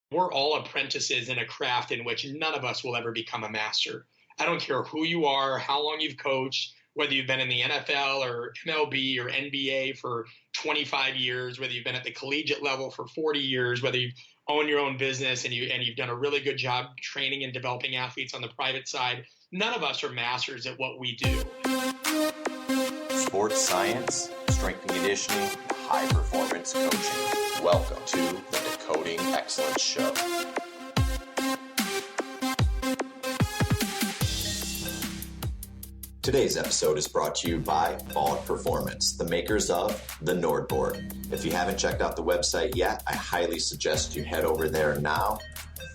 We're all apprentices in a craft in which none of us will ever become a master. I don't care who you are, how long you've coached, whether you've been in the NFL or MLB or NBA for 25 years, whether you've been at the collegiate level for 40 years, whether you've owned your own business and you've done a really good job training and developing athletes on the private side. None of us are masters at what we do. Sports science, strength and conditioning, high performance coaching. Welcome to the Decoding Excellence Show. Today's episode is brought to you by Vald Performance, the makers of the NordBord. If you haven't checked out the website yet, I highly suggest you head over there now.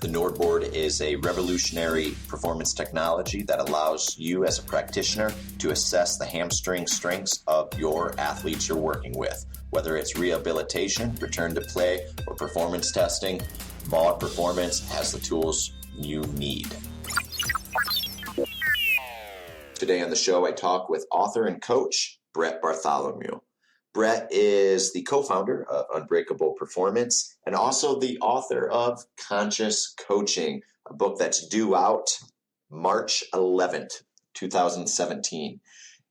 The NordBord is a revolutionary performance technology that allows you as a practitioner to assess the hamstring strengths of your athletes you're working with. Whether it's rehabilitation, return to play, or performance testing, Vald Performance has the tools you need. Today on the show, I talk with author and coach Brett Bartholomew. Brett is the co-founder of Unbreakable Performance and also the author of Conscious Coaching, a book that's due out March 11th, 2017.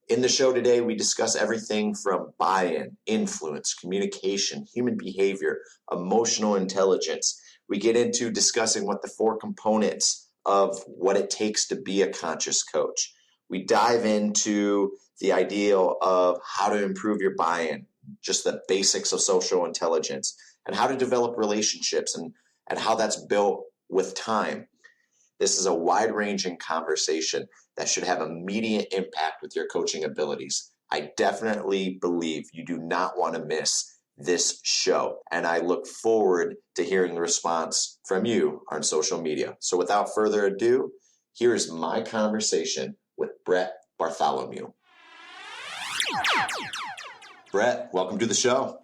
In the show today, we discuss everything from buy-in, influence, communication, human behavior, emotional intelligence. We get into discussing what the four components of what it takes to be a conscious coach. We dive into the ideal of how to improve your buy-in, just the basics of social intelligence, and how to develop relationships and how that's built with time. This is a wide-ranging conversation that should have immediate impact with your coaching abilities. I definitely believe you do not want to miss this show, and I look forward to hearing the response from you on social media. So without further ado, here's my conversation with Brett Bartholomew. Brett, welcome to the show.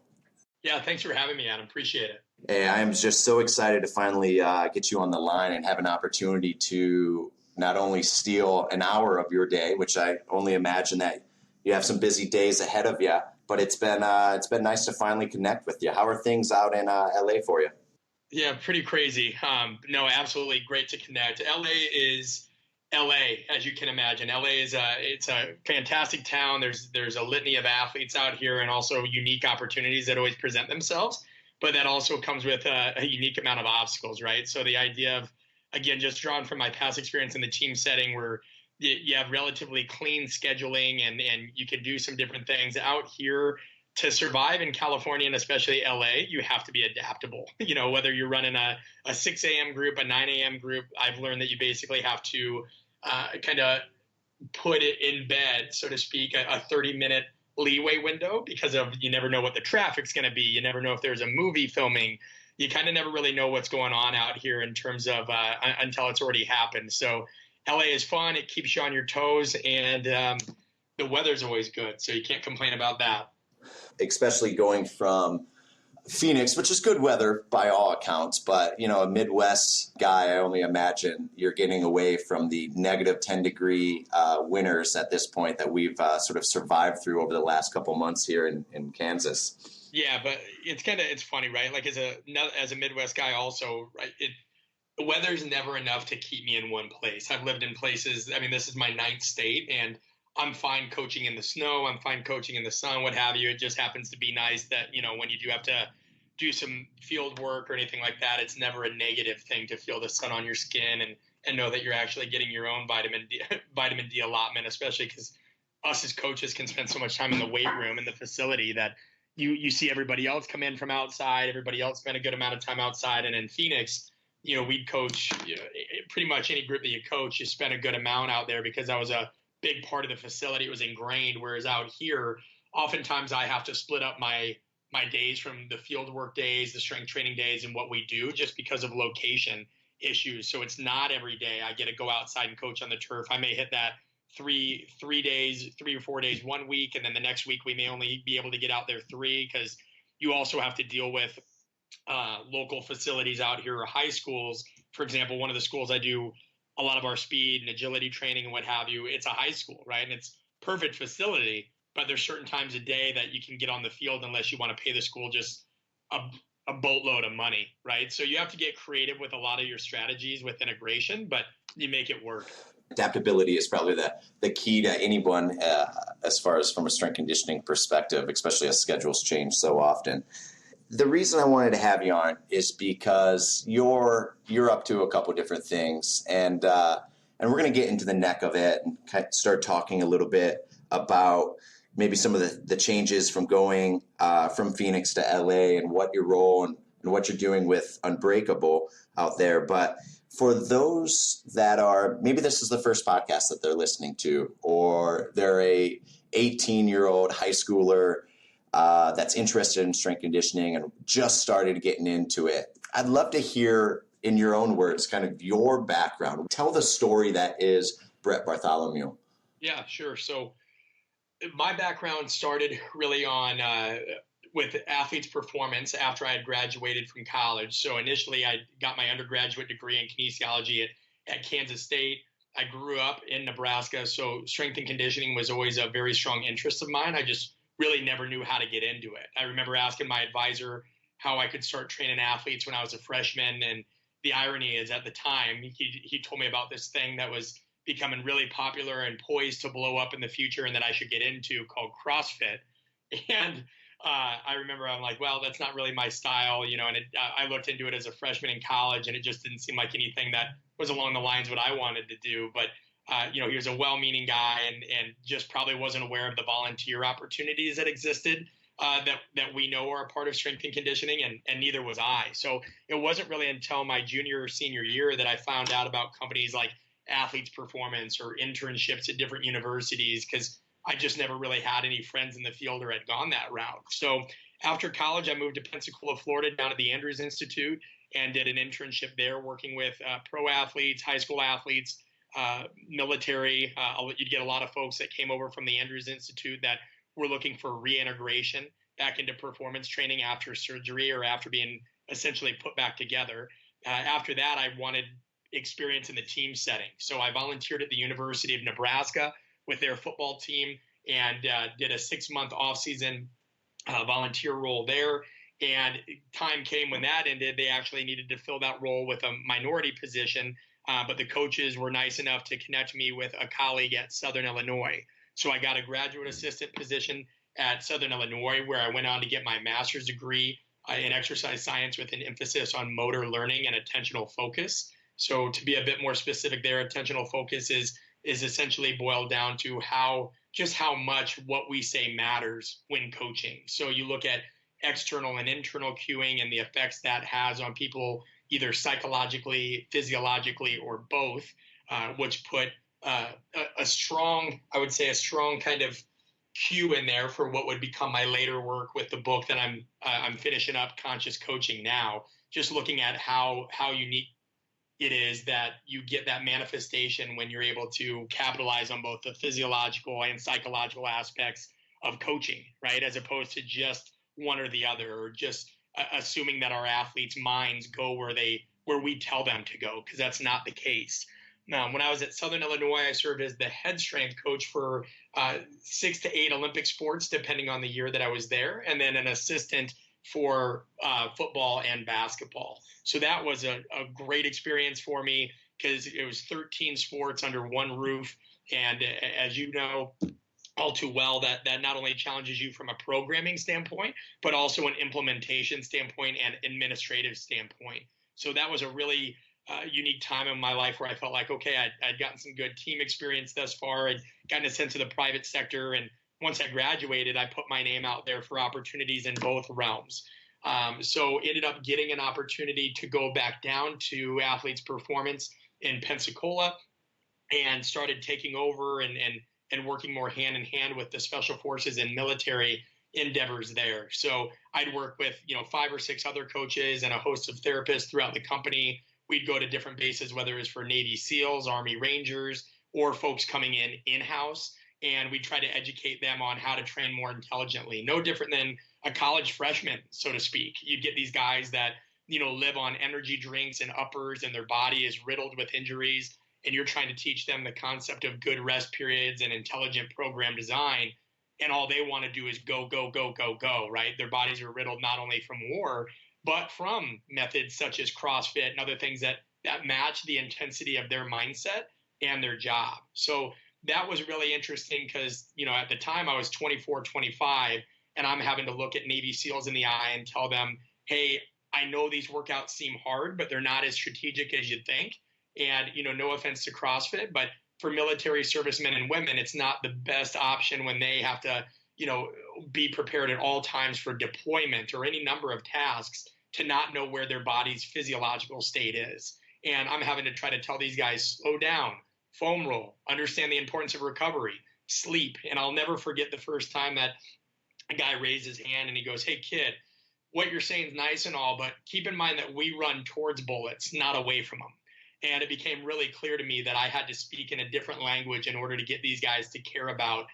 Yeah, thanks for having me, Adam. Appreciate it. Hey, I am just so excited to finally get you on the line and have an opportunity to not only steal an hour of your day, which I only imagine that you have some busy days ahead of you, but it's been nice to finally connect with you. How are things out in LA for you? Yeah, pretty crazy. No, absolutely great to connect. LA is LA, as you can imagine. LA is it's a fantastic town. There's a litany of athletes out here and also unique opportunities that always present themselves. But that also comes with a unique amount of obstacles, right? So the idea of, again, just drawn from my past experience in the team setting where you have relatively clean scheduling and you can do some different things out here. To survive in California and especially LA, you have to be adaptable. You know, whether you're running a 6 a.m. group, a 9 a.m. group, I've learned that you basically have to kind of put it in bed, so to speak, a 30-minute leeway window because of you never know what the traffic's going to be. You never know if there's a movie filming. You kind of never really know what's going on out here in terms of until it's already happened. So LA is fun. It keeps you on your toes, and the weather's always good, so you can't complain about that. Especially going from Phoenix, which is good weather by all accounts, but you know, a Midwest guy, I only imagine you're getting away from the negative 10-degree winters at this point that we've sort of survived through over the last couple months here in Kansas. Yeah, but it's funny, right? Like as a Midwest guy also, right? The weather's never enough to keep me in one place. I've lived in places, I mean, this is my 9th state, and I'm fine coaching in the snow. I'm fine coaching in the sun, what have you. It just happens to be nice that, you know, when you do have to do some field work or anything like that, it's never a negative thing to feel the sun on your skin and know that you're actually getting your own vitamin D allotment, especially because us as coaches can spend so much time in the weight room in the facility that you see everybody else come in from outside. Everybody else spend a good amount of time outside. And in Phoenix, you know, we'd coach pretty much any group that you coach, you spend a good amount out there because that was a big part of the facility. It was ingrained. Whereas out here, oftentimes I have to split up my days from the field work days, the strength training days, and what we do just because of location issues. So it's not every day I get to go outside and coach on the turf. I may hit that three or 4 days one week, and then the next week we may only be able to get out there 3 because you also have to deal with local facilities out here or high schools. For example, one of the schools I do a lot of our speed and agility training and what have you, it's a high school, right? And it's perfect facility, but there's certain times a day that you can get on the field unless you want to pay the school just a a boatload of money, right? So you have to get creative with a lot of your strategies with integration, but you make it work. Adaptability is probably the key to anyone as far as from a strength conditioning perspective, especially as schedules change so often. The reason I wanted to have you on is because you're up to a couple different things, and we're going to get into the neck of it and start talking a little bit about maybe some of the changes from going from Phoenix to LA and what your role and what you're doing with Unbreakable out there. But for those that are, maybe this is the first podcast that they're listening to, or they're a 18-year-old high schooler that's interested in strength conditioning and just started getting into it. I'd love to hear, in your own words, kind of your background. Tell the story that is Brett Bartholomew. Yeah, sure. So my background started really on with Athletes Performance after I had graduated from college. So initially I got my undergraduate degree in kinesiology at Kansas State. I grew up in Nebraska, so strength and conditioning was always a very strong interest of mine. I just really never knew how to get into it. I remember asking my advisor how I could start training athletes when I was a freshman. And the irony is, at the time, he told me about this thing that was becoming really popular and poised to blow up in the future and that I should get into, called CrossFit. And I remember I'm like, well, that's not really my style, and I looked into it as a freshman in college, and it just didn't seem like anything that was along the lines what I wanted to do. But he was a well-meaning guy and just probably wasn't aware of the volunteer opportunities that existed that we know are a part of strength and conditioning, and neither was I. So it wasn't really until my junior or senior year that I found out about companies like Athletes Performance or internships at different universities, because I just never really had any friends in the field or had gone that route. So after college, I moved to Pensacola, Florida, down at the Andrews Institute, and did an internship there working with pro athletes, high school athletes, military. You'd get a lot of folks that came over from the Andrews Institute that were looking for reintegration back into performance training after surgery or after being essentially put back together. After that, I wanted experience in the team setting. So I volunteered at the University of Nebraska with their football team and did a 6-month off-season volunteer role there. And time came when that ended. They actually needed to fill that role with a minority position, but the coaches were nice enough to connect me with a colleague at Southern Illinois. So I got a graduate assistant position at Southern Illinois, where I went on to get my master's degree in exercise science with an emphasis on motor learning and attentional focus. So to be a bit more specific there, attentional focus is essentially boiled down to how much what we say matters when coaching. So you look at external and internal cueing and the effects that has on people, either psychologically, physiologically, or both, which put a strong kind of cue in there for what would become my later work with the book that I'm finishing up, Conscious Coaching Now. Just looking at how unique it is that you get that manifestation when you're able to capitalize on both the physiological and psychological aspects of coaching, right? As opposed to just one or the other, or just assuming that our athletes' minds go where we tell them to go, because that's not the case. Now, when I was at Southern Illinois, I served as the head strength coach for 6 to 8 Olympic sports, depending on the year that I was there, and then an assistant for football and basketball. So that was a great experience for me, because it was 13 sports under one roof. And as you know all too well, that not only challenges you from a programming standpoint, but also an implementation standpoint and administrative standpoint. So that was a really unique time in my life where I felt like, okay, I'd gotten some good team experience thus far. I'd gotten a sense of the private sector, and once I graduated, I put my name out there for opportunities in both realms. So ended up getting an opportunity to go back down to Athletes Performance in Pensacola, and started taking over and working more hand in hand with the special forces and military endeavors there. So I'd work with 5 or 6 other coaches and a host of therapists throughout the company. We'd go to different bases, whether it was for Navy SEALs, Army Rangers, or folks coming in-house. And we try to educate them on how to train more intelligently. No different than a college freshman, so to speak. You'd get these guys that, live on energy drinks and uppers, and their body is riddled with injuries. And you're trying to teach them the concept of good rest periods and intelligent program design. And all they want to do is go, go, go, go, go, right? Their bodies are riddled not only from war, but from methods such as CrossFit and other things that match the intensity of their mindset and their job. So that was really interesting because, at the time I was 24, 25, and I'm having to look at Navy SEALs in the eye and tell them, hey, I know these workouts seem hard, but they're not as strategic as you'd think. And, no offense to CrossFit, but for military servicemen and women, it's not the best option when they have to, be prepared at all times for deployment or any number of tasks to not know where their body's physiological state is. And I'm having to try to tell these guys, slow down, foam roll, understand the importance of recovery, sleep. And I'll never forget the first time that a guy raised his hand and he goes, hey, kid, what you're saying is nice and all, but keep in mind that we run towards bullets, not away from them. And it became really clear to me that I had to speak in a different language in order to get these guys to care about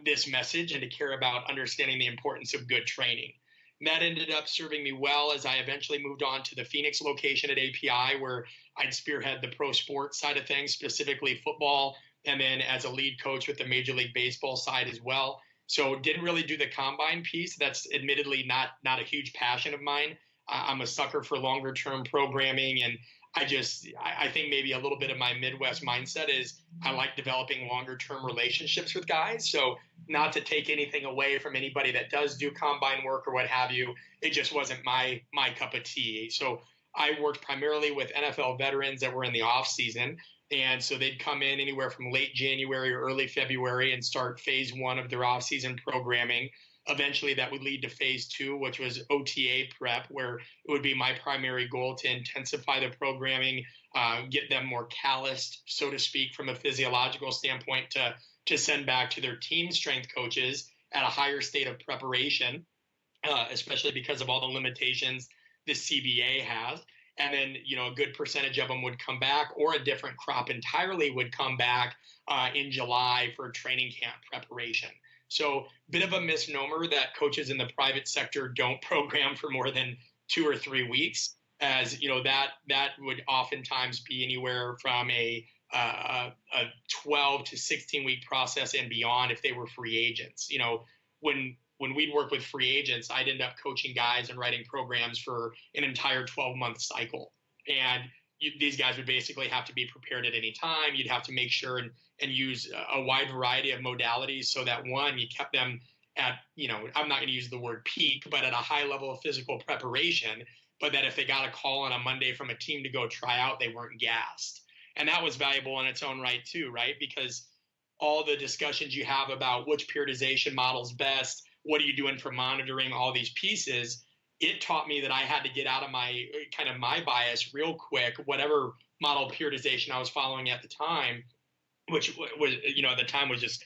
this message and to care about understanding the importance of good training. And that ended up serving me well as I eventually moved on to the Phoenix location at API, where I'd spearhead the pro sports side of things, specifically football, and then as a lead coach with the Major League Baseball side as well. So didn't really do the combine piece. That's admittedly not a huge passion of mine. I'm a sucker for longer term programming, and I think maybe a little bit of my Midwest mindset is I like developing longer term relationships with guys. So not to take anything away from anybody that does do combine work or what have you, it just wasn't my cup of tea. So I worked primarily with NFL veterans that were in the off season. And so they'd come in anywhere from late January or early February and start phase 1 of their off-season programming. Eventually, that would lead to phase 2, which was OTA prep, where it would be my primary goal to intensify the programming, get them more calloused, so to speak, from a physiological standpoint to send back to their team strength coaches at a higher state of preparation, especially because of all the limitations the CBA has. And then, a good percentage of them would come back, or a different crop entirely would come back in July for training camp preparation. So bit of a misnomer that coaches in the private sector don't program for more than 2 or 3 weeks, as that would oftentimes be anywhere from a 12 to 16 week process and beyond if they were free agents. When we'd work with free agents, I'd end up coaching guys and writing programs for an entire 12-month cycle. And these guys would basically have to be prepared at any time. You'd have to make sure and use a wide variety of modalities so that, one, you kept them at, I'm not going to use the word peak, but at a high level of physical preparation, but that if they got a call on a Monday from a team to go try out, they weren't gassed. And that was valuable in its own right too, right? Because all the discussions you have about which periodization model's best, what are you doing for monitoring, all these pieces, it taught me that I had to get out of my bias real quick, whatever model periodization I was following at the time, which was, at the time was just,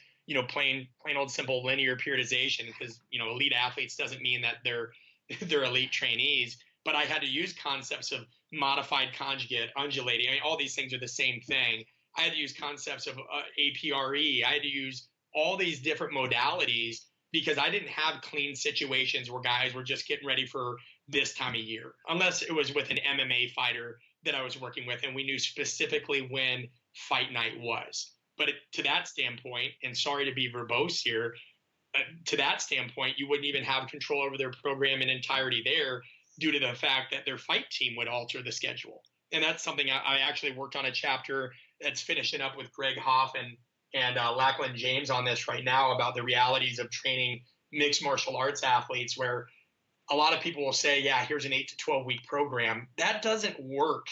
plain old simple linear periodization, because, elite athletes doesn't mean that they're elite trainees, but I had to use concepts of modified conjugate, undulating. I mean, all these things are the same thing. I had to use concepts of APRE. I had to use all these different modalities because I didn't have clean situations where guys were just getting ready for this time of year, unless it was with an MMA fighter that I was working with and we knew specifically when fight night was. But to that standpoint, and sorry to be verbose here, to that standpoint, you wouldn't even have control over their program in entirety there due to the fact that their fight team would alter the schedule. And that's something I actually worked on a chapter that's finishing up with Greg Hoff and Lachlan James on this right now about the realities of training mixed martial arts athletes, where a lot of people will say, yeah, here's an 8 to 12 week program. That doesn't work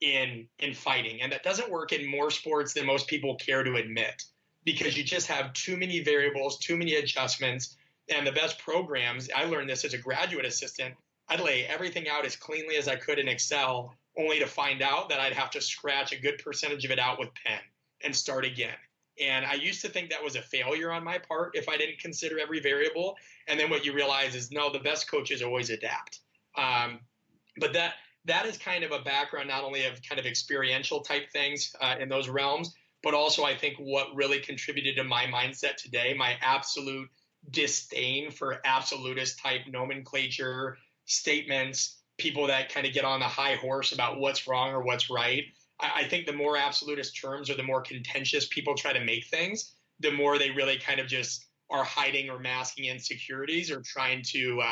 in fighting. And that doesn't work in more sports than most people care to admit, because you just have too many variables, too many adjustments. And the best programs, I learned this as a graduate assistant, I'd lay everything out as cleanly as I could in Excel, only to find out that I'd have to scratch a good percentage of it out with pen and start again. And I used to think that was a failure on my part if I didn't consider every variable. And then what you realize is, no, the best coaches always adapt. But that is kind of a background not only of kind of experiential type things in those realms, but also I think what really contributed to my mindset today, my absolute disdain for absolutist type nomenclature, statements, people that kind of get on the high horse about what's wrong or what's right. I think the more absolutist terms or the more contentious people try to make things, the more they really kind of just are hiding or masking insecurities or trying to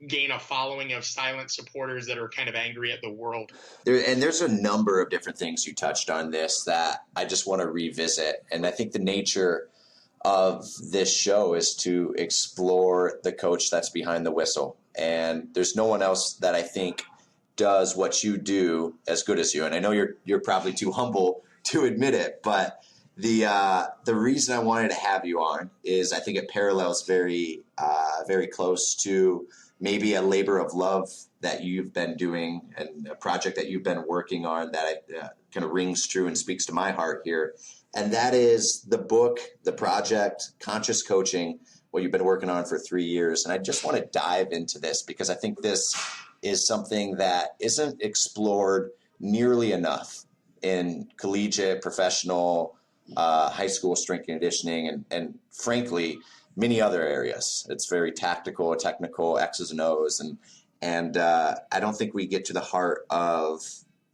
gain a following of silent supporters that are kind of angry at the world. There's a number of different things you touched on this that I just want to revisit. And I think the nature of this show is to explore the coach that's behind the whistle. And there's no one else that I think does what you do as good as you. And I know you're probably too humble to admit it, but the reason I wanted to have you on is I think it parallels very close to maybe a labor of love that you've been doing and a project that you've been working on that kind of rings true and speaks to my heart here. And that is the book, the project, Conscious Coaching, what you've been working on for 3 years. And I just want to dive into this because I think this is something that isn't explored nearly enough in collegiate, professional, high school strength and conditioning, and frankly, many other areas. It's very tactical, technical, X's and O's. And I don't think we get to the heart of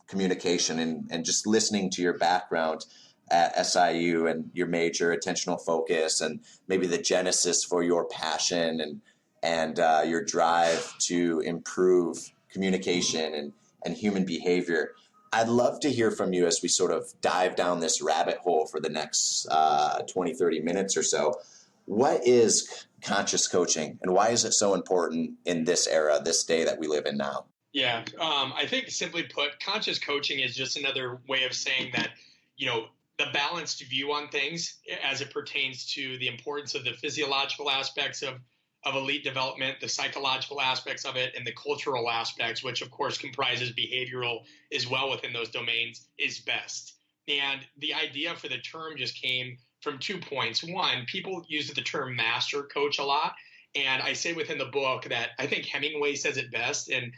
communication and just listening to your background at SIU and your major, attentional focus, and maybe the genesis for your passion and your drive to improve communication and human behavior. I'd love to hear from you as we sort of dive down this rabbit hole for the next 20, 30 minutes or so. What is conscious coaching and why is it so important in this era, this day that we live in now? Yeah, I think simply put, conscious coaching is just another way of saying that, the balanced view on things as it pertains to the importance of the physiological aspects of elite development, the psychological aspects of it, and the cultural aspects, which of course comprises behavioral as well within those domains, is best. And the idea for the term just came from 2 points. One, people use the term master coach a lot. And I say within the book that I think Hemingway says it best. And,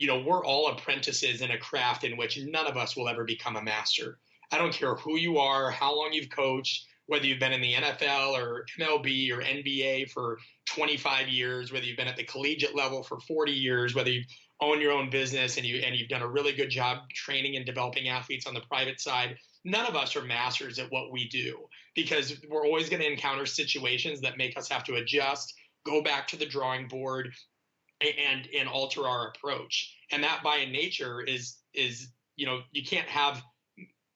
we're all apprentices in a craft in which none of us will ever become a master. I don't care who you are, how long you've coached, whether you've been in the NFL or MLB or NBA for 25 years, whether you've been at the collegiate level for 40 years, whether you own your own business and you've done a really good job training and developing athletes on the private side. None of us are masters at what we do because we're always going to encounter situations that make us have to adjust, go back to the drawing board, and alter our approach. And that by nature is you can't have.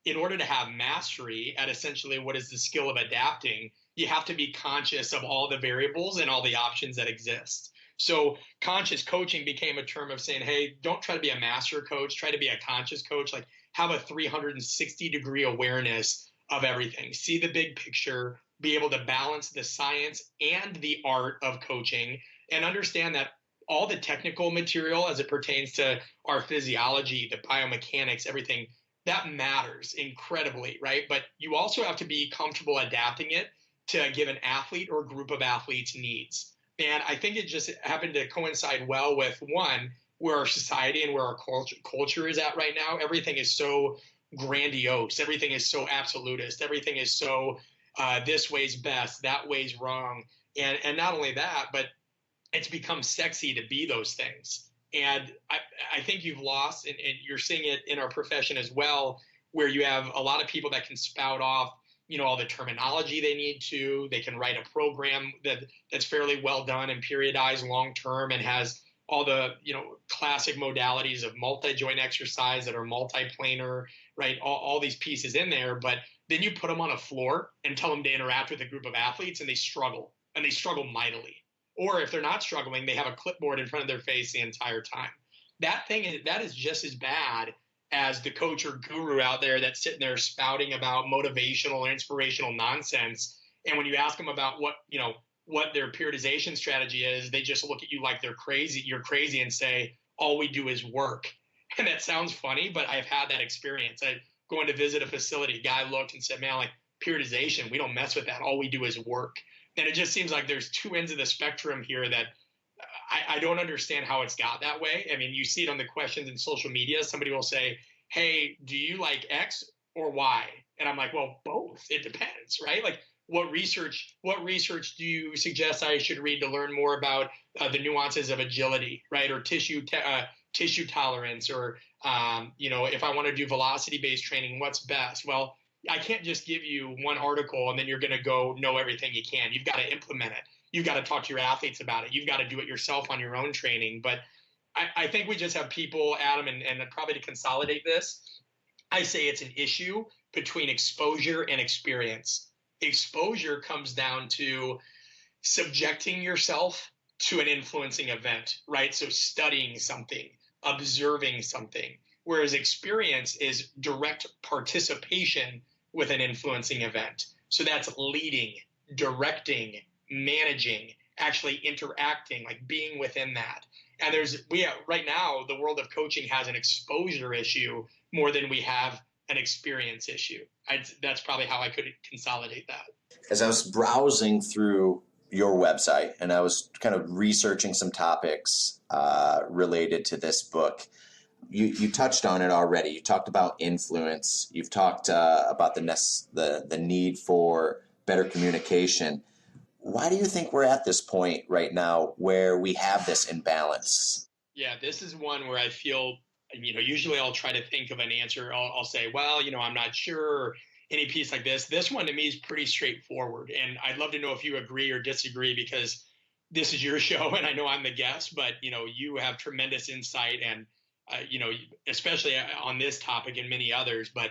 In order to have mastery at essentially what is the skill of adapting, you have to be conscious of all the variables and all the options that exist. So conscious coaching became a term of saying, hey, don't try to be a master coach, try to be a conscious coach, like have a 360-degree awareness of everything. See the big picture, be able to balance the science and the art of coaching, and understand that all the technical material as it pertains to our physiology, the biomechanics, everything, that matters incredibly, right? But you also have to be comfortable adapting it to a given athlete or group of athletes' needs. And I think it just happened to coincide well with, one, where our society and where our culture is at right now. Everything is so grandiose. Everything is so absolutist. Everything is so this way's best, that way's wrong. And not only that, but it's become sexy to be those things. And I think you've lost, and you're seeing it in our profession as well, where you have a lot of people that can spout off, all the terminology they need to. They can write a program that's fairly well done and periodized long term and has all the, classic modalities of multi-joint exercise that are multi-planar, right? All these pieces in there. But then you put them on a floor and tell them to interact with a group of athletes and they struggle mightily. Or if they're not struggling, they have a clipboard in front of their face the entire time. That is just as bad as the coach or guru out there that's sitting there spouting about motivational or inspirational nonsense. And when you ask them about what their periodization strategy is, they just look at you like they're crazy. You're crazy and say, all we do is work. And that sounds funny, but I've had that experience. I going to visit a facility, a guy looked and said, man, like periodization, we don't mess with that. All we do is work. And it just seems like there's two ends of the spectrum here that I don't understand how it's got that way. I mean, you see it on the questions in social media. Somebody will say, hey, do you like X or Y? And I'm like, well, both. It depends, right? Like what research do you suggest I should read to learn more about the nuances of agility, right? Or tissue tolerance, or, if I want to do velocity-based training, what's best? Well, I can't just give you one article and then you're going to go know everything you can. You've got to implement it. you've got to talk to your athletes about it. You've got to do it yourself on your own training. But I think we just have people, Adam, and probably to consolidate this, I say it's an issue between exposure and experience. Exposure comes down to subjecting yourself to an influencing event, right? So studying something, observing something, whereas experience is direct participation with an influencing event. So that's leading, directing, managing, actually interacting, like being within that. And right now, the world of coaching has an exposure issue more than we have an experience issue. That's probably how I could consolidate that. As I was browsing through your website and I was kind of researching some topics related to this book, you touched on it already. You talked about influence. You've talked about the need for better communication. Why do you think we're at this point right now where we have this imbalance? Yeah, this is one where I feel, usually I'll try to think of an answer. I'll say, well, I'm not sure, any piece like this. This one to me is pretty straightforward. And I'd love to know if you agree or disagree, because this is your show and I know I'm the guest, but you have tremendous insight and, especially on this topic and many others. But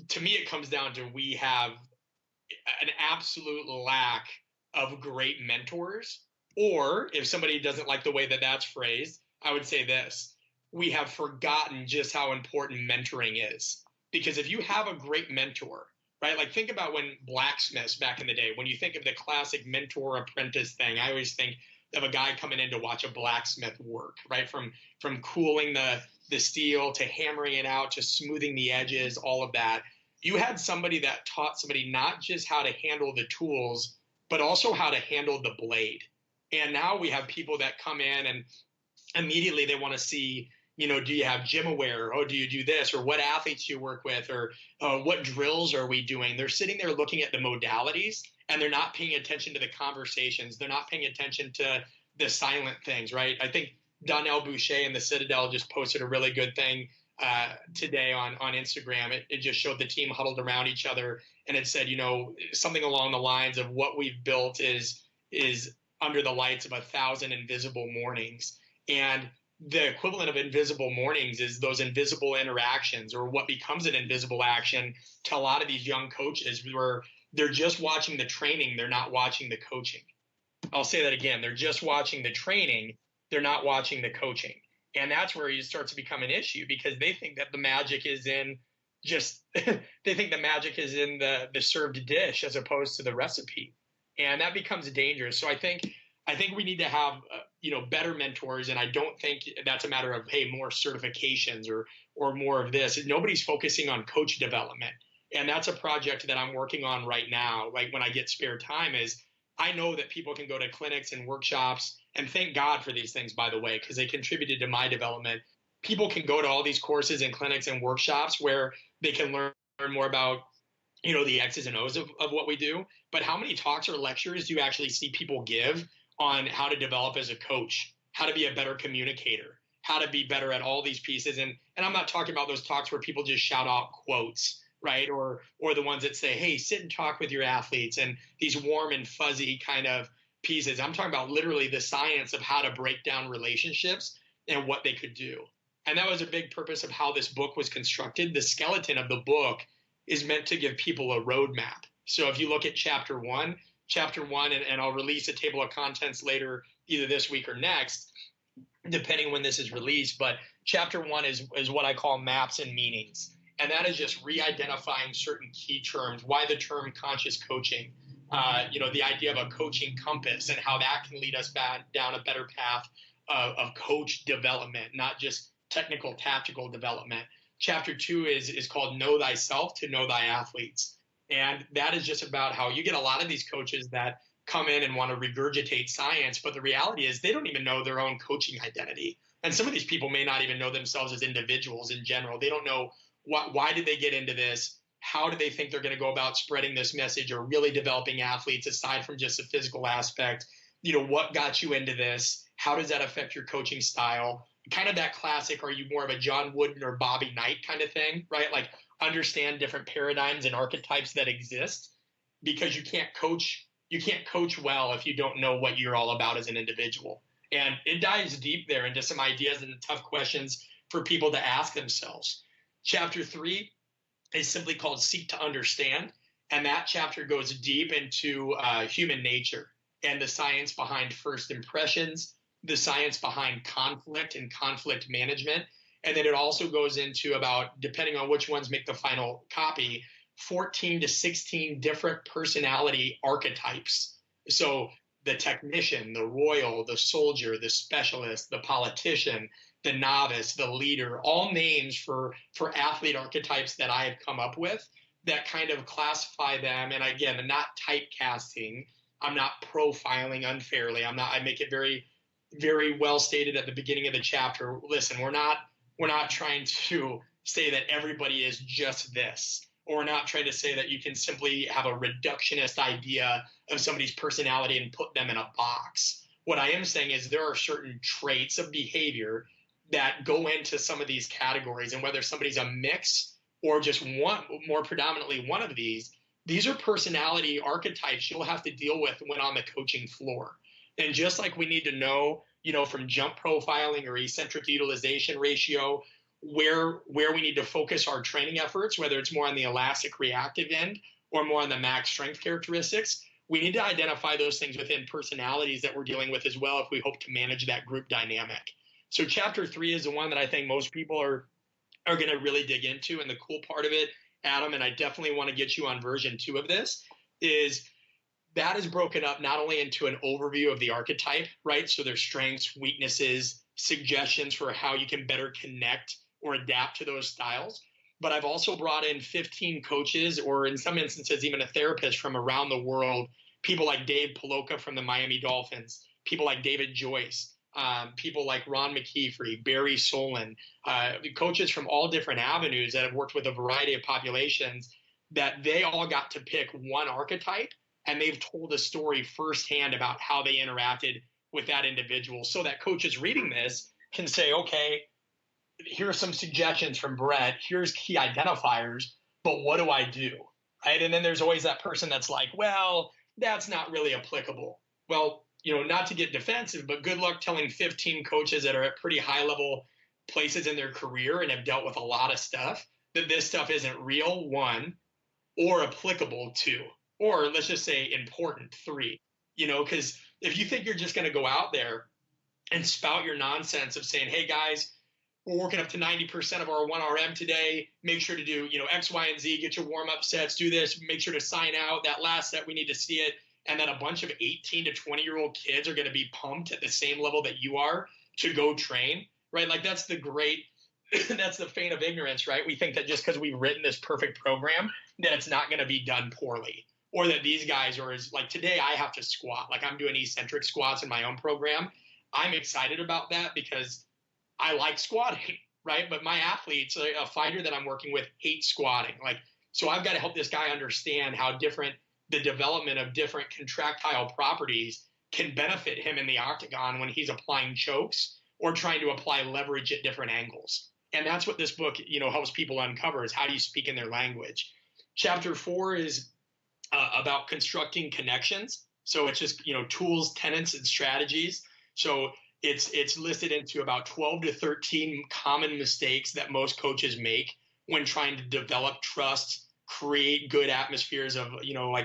to me, it comes down to we have an absolute lack of great mentors. Or if somebody doesn't like the way that that's phrased, I would say this: we have forgotten just how important mentoring is. Because if you have a great mentor, right? Like think about when blacksmiths back in the day, when you think of the classic mentor apprentice thing, I always think of a guy coming in to watch a blacksmith work, right? From cooling the steel to hammering it out to smoothing the edges, all of that. You had somebody that taught somebody not just how to handle the tools, but also how to handle the blade. And now we have people that come in and immediately they want to see, do you have gym aware? Oh, do you do this? Or what athletes you work with? Or what drills are we doing? They're sitting there looking at the modalities and they're not paying attention to the conversations. They're not paying attention to the silent things, right? I think Donnell Boucher in the Citadel just posted a really good thing today on Instagram. It just showed the team huddled around each other, and it said, something along the lines of what we've built is under the lights of 1,000 invisible mornings. And the equivalent of invisible mornings is those invisible interactions, or what becomes an invisible action to a lot of these young coaches, where they're just watching the training, they're not watching the coaching. I'll say that again. They're just watching the training, they're not watching the coaching. And that's where it starts to become an issue, because they think that the magic is in they think the magic is in the served dish as opposed to the recipe. And that becomes dangerous. So I think we need to have, better mentors. And I don't think that's a matter of, hey, more certifications or more of this. Nobody's focusing on coach development. And that's a project that I'm working on right now. Like when I get spare time, is I know that people can go to clinics and workshops, and thank God for these things, by the way, because they contributed to my development. People can go to all these courses and clinics and workshops where they can learn more about, the X's and O's of what we do. But how many talks or lectures do you actually see people give on how to develop as a coach, how to be a better communicator, how to be better at all these pieces? And I'm not talking about those talks where people just shout out quotes, right? Or the ones that say, hey, sit and talk with your athletes, and these warm and fuzzy kind of pieces. I'm talking about literally the science of how to break down relationships and what they could do. And that was a big purpose of how this book was constructed. The skeleton of the book is meant to give people a roadmap. So if you look at chapter one, and I'll release a table of contents later, either this week or next, depending when this is released. But chapter 1 is what I call maps and meanings. And that is just re-identifying certain key terms. Why the term conscious coaching? The idea of a coaching compass and how that can lead us back down a better path of coach development, not just technical, tactical development. Chapter 2 is called Know Thyself to Know Thy Athletes. And that is just about how you get a lot of these coaches that come in and want to regurgitate science, but the reality is they don't even know their own coaching identity. And some of these people may not even know themselves as individuals in general. They don't know why did they get into this? How do they think they're going to go about spreading this message or really developing athletes aside from just the physical aspect? What got you into this? How does that affect your coaching style? Kind of that classic, are you more of a John Wooden or Bobby Knight kind of thing, right? Like understand different paradigms and archetypes that exist, because you can't coach you can't coach well if you don't know what you're all about as an individual. And it dives deep there into some ideas and tough questions for people to ask themselves. Chapter 3 is simply called Seek to Understand. And that chapter goes deep into human nature and the science behind first impressions, the science behind conflict and conflict management. And then it also goes into about, depending on which ones make the final copy, 14 to 16 different personality archetypes. So the technician, the royal, the soldier, the specialist, the politician, the novice, the leader, all names for athlete archetypes that I have come up with that kind of classify them. And again, I'm not typecasting. I'm not profiling unfairly. I make it very, very well stated at the beginning of the chapter. Listen, we're not trying to say that everybody is just this, or we're not trying to say that you can simply have a reductionist idea of somebody's personality and put them in a box. What I am saying is there are certain traits of behavior that go into some of these categories, and whether somebody's a mix or just one, more predominantly one of these are personality archetypes you'll have to deal with when on the coaching floor. And just like we need to know, from jump profiling or eccentric utilization ratio, where we need to focus our training efforts, whether it's more on the elastic reactive end or more on the max strength characteristics, we need to identify those things within personalities that we're dealing with as well if we hope to manage that group dynamic. So chapter 3 is the one that I think most people are going to really dig into. And the cool part of it, Adam, and I definitely want to get you on version 2 of this, is that is broken up not only into an overview of the archetype, right? So there's strengths, weaknesses, suggestions for how you can better connect or adapt to those styles. But I've also brought in 15 coaches, or in some instances, even a therapist from around the world, people like Dave Paloka from the Miami Dolphins, people like David Joyce, people like Ron McKeefrey, Barry Solon, coaches from all different avenues that have worked with a variety of populations, that they all got to pick one archetype, and they've told a story firsthand about how they interacted with that individual, so that coaches reading this can say, okay, here are some suggestions from Brett, here's key identifiers, but what do I do, right? And then there's always that person that's like, well, that's not really applicable. Well, not to get defensive, but good luck telling 15 coaches that are at pretty high level places in their career and have dealt with a lot of stuff that this stuff isn't real, 1, or applicable, 2, or let's just say important, 3, because if you think you're just going to go out there and spout your nonsense of saying, hey guys, we're working up to 90% of our 1RM today, make sure to do, X, Y, and Z, get your warm-up sets, do this, make sure to sign out, that last set, we need to see it. And then a bunch of 18 to 20-year-old kids are going to be pumped at the same level that you are to go train, right? Like that's the feign of ignorance, right? We think that just because we've written this perfect program, that it's not going to be done poorly, or that these guys are like today I have to squat, like I'm doing eccentric squats in my own program. I'm excited about that because I like squatting, right? But my athletes, a fighter that I'm working with, hates squatting. So I've got to help this guy understand how different the development of different contractile properties can benefit him in the octagon when he's applying chokes or trying to apply leverage at different angles. And that's what this book, helps people uncover, is how do you speak in their language. Chapter 4 is about constructing connections. So it's just, tools, tenets, and strategies. So it's listed into about 12 to 13 common mistakes that most coaches make when trying to develop trust, create good atmospheres of,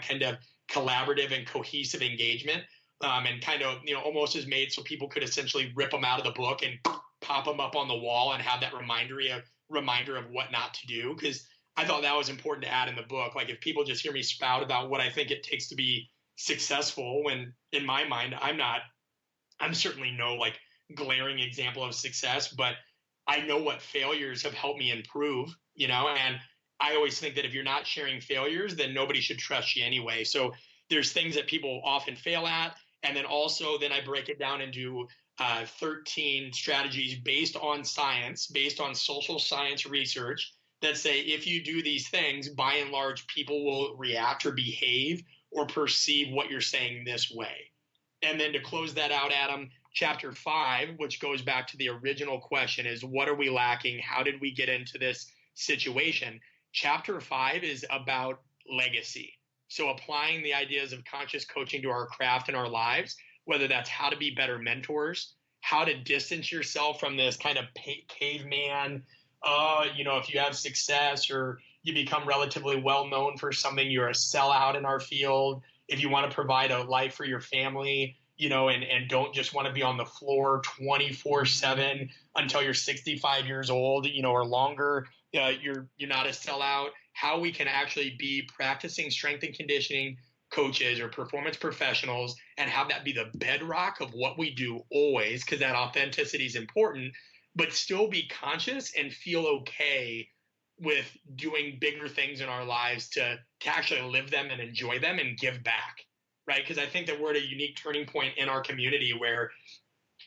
kind of collaborative and cohesive engagement, and kind of, almost is made so people could essentially rip them out of the book and pop them up on the wall and have that reminder of what not to do. Because I thought that was important to add in the book. Like if people just hear me spout about what I think it takes to be successful, when in my mind, I'm certainly no glaring example of success, but I know what failures have helped me improve, and I always think that if you're not sharing failures, then nobody should trust you anyway. So there's things that people often fail at. And then I break it down into 13 strategies based on science, based on social science research that say, if you do these things, by and large, people will react or behave or perceive what you're saying this way. And then to close that out, Adam, chapter 5, which goes back to the original question, is what are we lacking? How did we get into this situation? Chapter 5 is about legacy. So applying the ideas of conscious coaching to our craft and our lives, whether that's how to be better mentors, how to distance yourself from this kind of caveman, if you have success or you become relatively well known for something, you're a sellout in our field. If you want to provide a life for your family, and don't just want to be on the floor 24/7 until you're 65 years old, or longer, you're not a sellout. How we can actually be practicing strength and conditioning coaches or performance professionals and have that be the bedrock of what we do always, because that authenticity is important, but still be conscious and feel okay with doing bigger things in our lives to actually live them and enjoy them and give back, right? Because I think that we're at a unique turning point in our community where,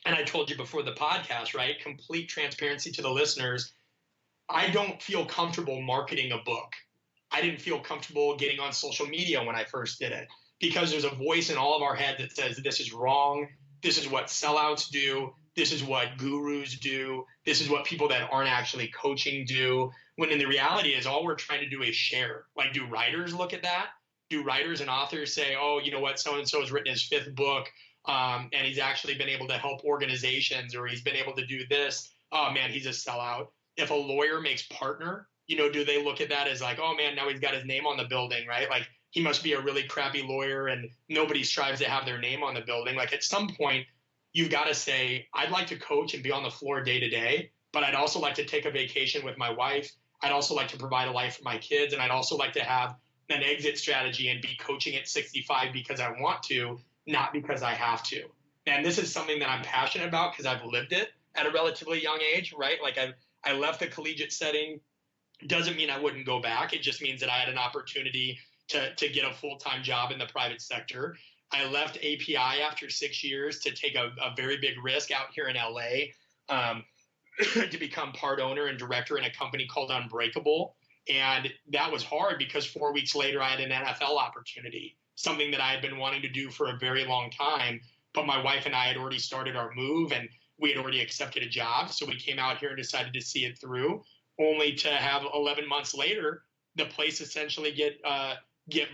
and I told you before the podcast, right? Complete transparency to the listeners. I don't feel comfortable marketing a book. I didn't feel comfortable getting on social media when I first did it because there's a voice in all of our head that says this is wrong. This is what sellouts do. This is what gurus do. This is what people that aren't actually coaching do. When in the reality is all we're trying to do is share. Like, do writers look at that? Do writers and authors say, oh, you know what, so-and-so has written his 5th book and he's actually been able to help organizations, or he's been able to do this. Oh, man, he's a sellout. If a lawyer makes partner, do they look at that as like, oh, man, now he's got his name on the building, right? Like, he must be a really crappy lawyer and nobody strives to have their name on the building. Like, at some point, you've got to say, I'd like to coach and be on the floor day to day, but I'd also like to take a vacation with my wife. I'd also like to provide a life for my kids. And I'd also like to have an exit strategy and be coaching at 65 because I want to, not because I have to. And this is something that I'm passionate about because I've lived it at a relatively young age, right? Like, I left the collegiate setting. Doesn't mean I wouldn't go back. It just means that I had an opportunity to get a full-time job in the private sector. I left API after 6 years to take a very big risk out here in LA to become part owner and director in a company called Unbreakable. And that was hard because 4 weeks later, I had an NFL opportunity, something that I had been wanting to do for a very long time. But my wife and I had already started our move and we had already accepted a job. So we came out here and decided to see it through, only to have 11 months later, the place essentially get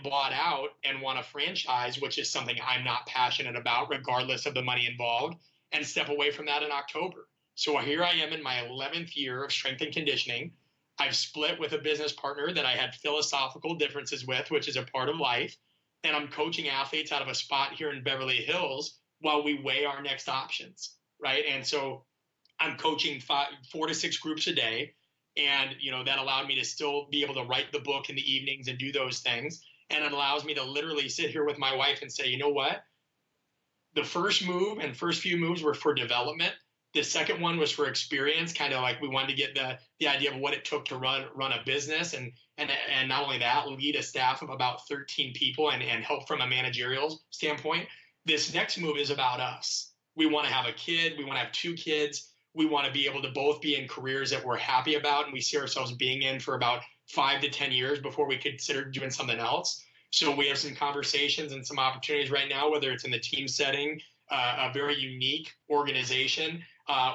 bought out and want a franchise, which is something I'm not passionate about, regardless of the money involved, and step away from that in October. So here I am in my 11th year of strength and conditioning. I've split with a business partner that I had philosophical differences with, which is a part of life. And I'm coaching athletes out of a spot here in Beverly Hills while we weigh our next options, right? And so I'm coaching 4 to 6 groups a day. And, that allowed me to still be able to write the book in the evenings and do those things. And it allows me to literally sit here with my wife and say, you know what? The first move and first few moves were for development. The second one was for experience, kind of like we wanted to get the idea of what it took to run a business. And not only that, lead a staff of about 13 people and help from a managerial standpoint. This next move is about us. We want to have a kid. We want to have 2 kids. We want to be able to both be in careers that we're happy about and we see ourselves being in for about 5 to 10 years before we consider doing something else. So we have some conversations and some opportunities right now, whether it's in the team setting, a very unique organization,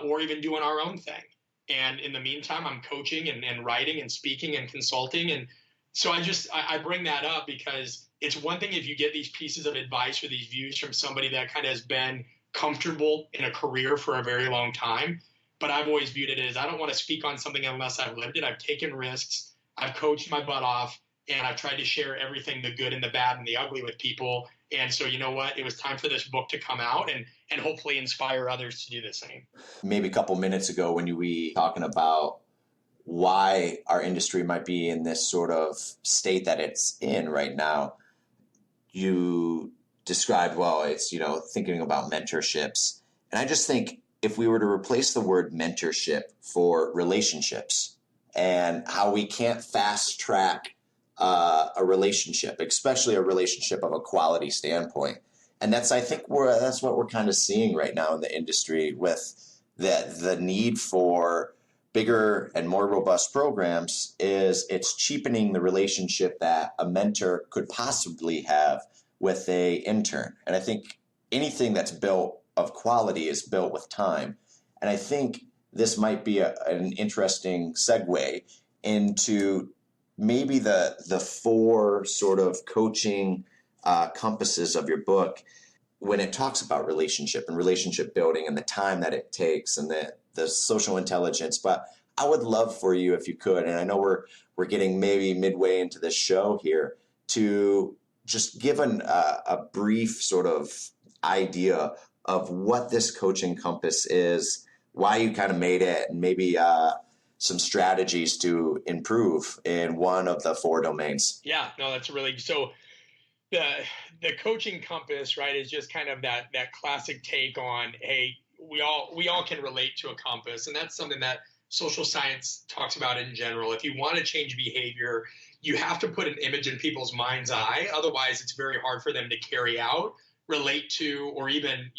or even doing our own thing. And in the meantime, I'm coaching and writing and speaking and consulting. And so I bring that up because it's one thing if you get these pieces of advice or these views from somebody that kind of has been comfortable in a career for a very long time. But I've always viewed it as I don't want to speak on something unless I've lived it. I've taken risks. I've coached my butt off. And I've tried to share everything, the good and the bad and the ugly with people. And so, you know what? It was time for this book to come out and hopefully inspire others to do the same. Maybe a couple minutes ago when you were talking about why our industry might be in this sort of state that it's in right now, you described, well, it's, thinking about mentorships. And I just think if we were to replace the word mentorship for relationships and how we can't fast track a relationship, especially a relationship of a quality standpoint. And that's what we're kind of seeing right now in the industry with the need for bigger and more robust programs is it's cheapening the relationship that a mentor could possibly have with a intern. And I think anything that's built of quality is built with time. And I think this might be an interesting segue into maybe the four sort of coaching compasses of your book when it talks about relationship and relationship building and the time that it takes and the social intelligence. But I would love for you, if you could, and I know we're getting maybe midway into this show here, to just give a brief sort of idea of what this coaching compass is, why you kind of made it, and maybe some strategies to improve in one of the four domains. Yeah, no, that's really so. The coaching compass, right, is just kind of that classic take on, hey, we all can relate to a compass, and that's something that social science talks about in general. If you want to change behavior, you have to put an image in people's mind's eye. Otherwise, it's very hard for them to carry out, relate to, or even,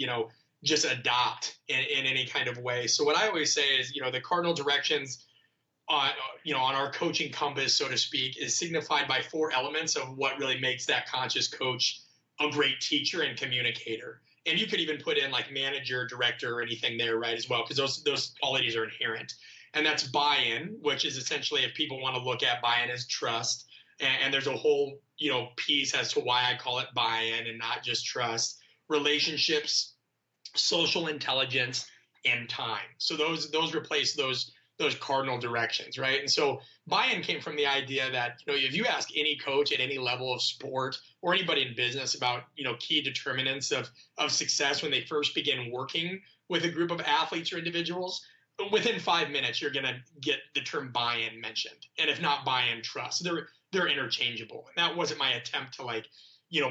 just adopt in any kind of way. So what I always say is, the cardinal directions on our coaching compass, so to speak, is signified by four elements of what really makes that conscious coach a great teacher and communicator. And you could even put in like manager, director, or anything there, right, as well, because those qualities are inherent. And that's buy-in, which is essentially, if people want to look at buy-in as trust, and there's a whole, piece as to why I call it buy-in and not just trust. Relationships, social intelligence, and time. So those replace those cardinal directions, right? And so buy-in came from the idea that, if you ask any coach at any level of sport or anybody in business about, key determinants of success when they first begin working with a group of athletes or individuals, within 5 minutes, you're going to get the term buy-in mentioned. And if not buy-in, trust. They're interchangeable. And that wasn't my attempt to